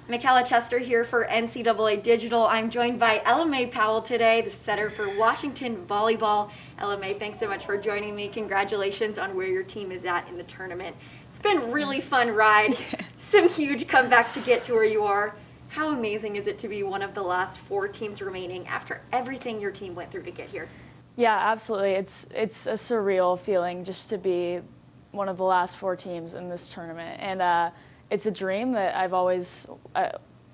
Michaela Chester here for NCAA Digital. I'm joined by Ella May Powell today, the setter for Washington Volleyball. Ella May, thanks so much for joining me. Congratulations on where your team is at in the tournament. It's been a really fun ride, some huge comebacks to get to where you are. How amazing is it to be one of the last 4 teams remaining after everything your team went through to get here? Yeah, absolutely. It's a surreal feeling just to be one of the last 4 teams in this tournament. And it's a dream that I've always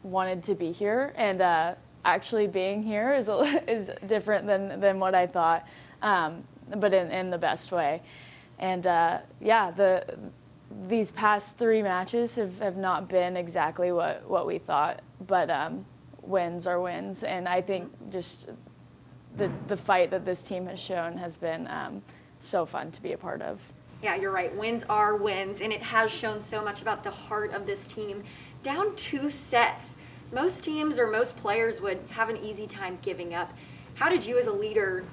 wanted to be here, and actually being here is different than what I thought, but in the best way. And these past 3 matches have not been exactly what we thought, but wins are wins, and I think just the fight that this team has shown has been so fun to be a part of. Yeah, you're right. Wins are wins, and it has shown so much about the heart of this team. Down 2 sets, most teams or most players would have an easy time giving up. How did you as a leader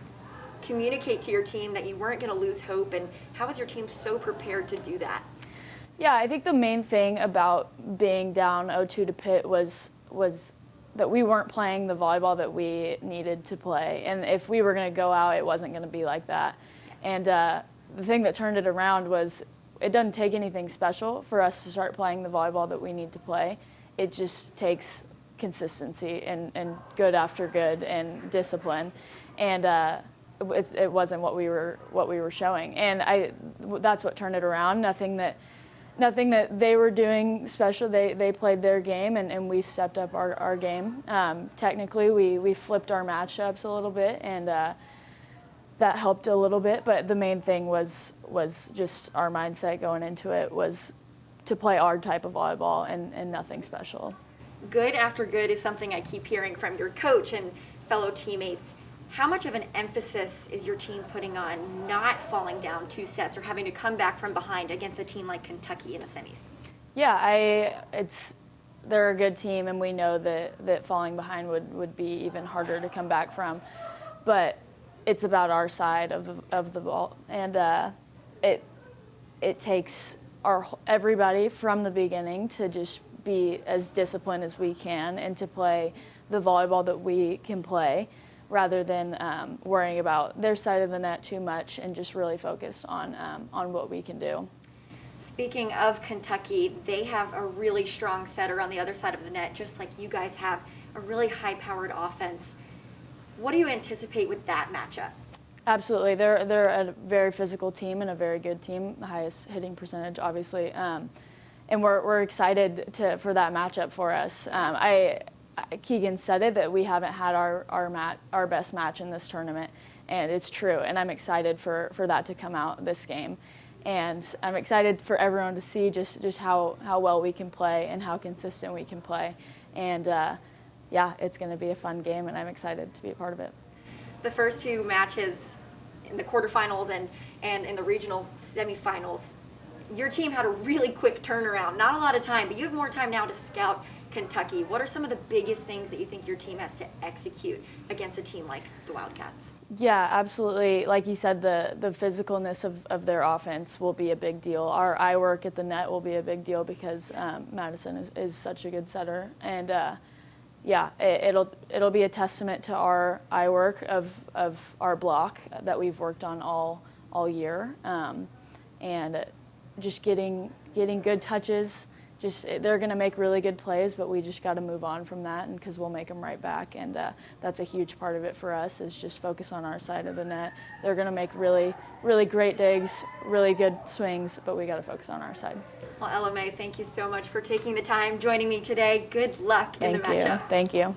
communicate to your team that you weren't going to lose hope, and how was your team so prepared to do that? Yeah, I think the main thing about being down 0-2 to Pitt was that we weren't playing the volleyball that we needed to play, and if we were going to go out, it wasn't going to be like that. And the thing that turned it around was it doesn't take anything special for us to start playing the volleyball that we need to play. It just takes consistency and good after good and discipline, and it wasn't what we were showing, and that's what turned it around. Nothing that they were doing special. They played their game, and we stepped up our game. Technically, we flipped our matchups a little bit, and that helped a little bit, but the main thing was just our mindset going into it was to play our type of volleyball and nothing special. Good after good is something I keep hearing from your coach and fellow teammates. How much of an emphasis is your team putting on not falling down 2 sets or having to come back from behind against a team like Kentucky in the semis? Yeah, they're a good team, and we know that falling behind would be even harder to come back from, but it's about our side of the ball, and it takes everybody from the beginning to just be as disciplined as we can and to play the volleyball that we can play, rather than worrying about their side of the net too much and just really focus on what we can do. Speaking of Kentucky, they have a really strong setter on the other side of the net, just like you guys have a really high-powered offense. What do you anticipate with that matchup? Absolutely. They're a very physical team and a very good team, the highest hitting percentage, obviously. And we're excited for that matchup for us. Keegan said it, that we haven't had our best match in this tournament, and it's true. And I'm excited for that to come out this game. And I'm excited for everyone to see just how well we can play and how consistent we can play. And yeah, it's going to be a fun game, and I'm excited to be a part of it. The first 2 matches in the quarterfinals and in the regional semifinals, your team had a really quick turnaround. Not a lot of time, but you have more time now to scout Kentucky. What are some of the biggest things that you think your team has to execute against a team like the Wildcats? Yeah, absolutely. Like you said, the physicalness of their offense will be a big deal. Our eye work at the net will be a big deal because Madison is such a good setter. And yeah, it'll be a testament to our eye work of our block that we've worked on all year, and just getting good touches. They're going to make really good plays, but we just got to move on from that, and because we'll make them right back, and that's a huge part of it for us, is just focus on our side of the net. They're going to make really, really great digs, really good swings, but we got to focus on our side. Well, Ella May, thank you so much for taking the time, joining me today. Good luck in the matchup. Thank you.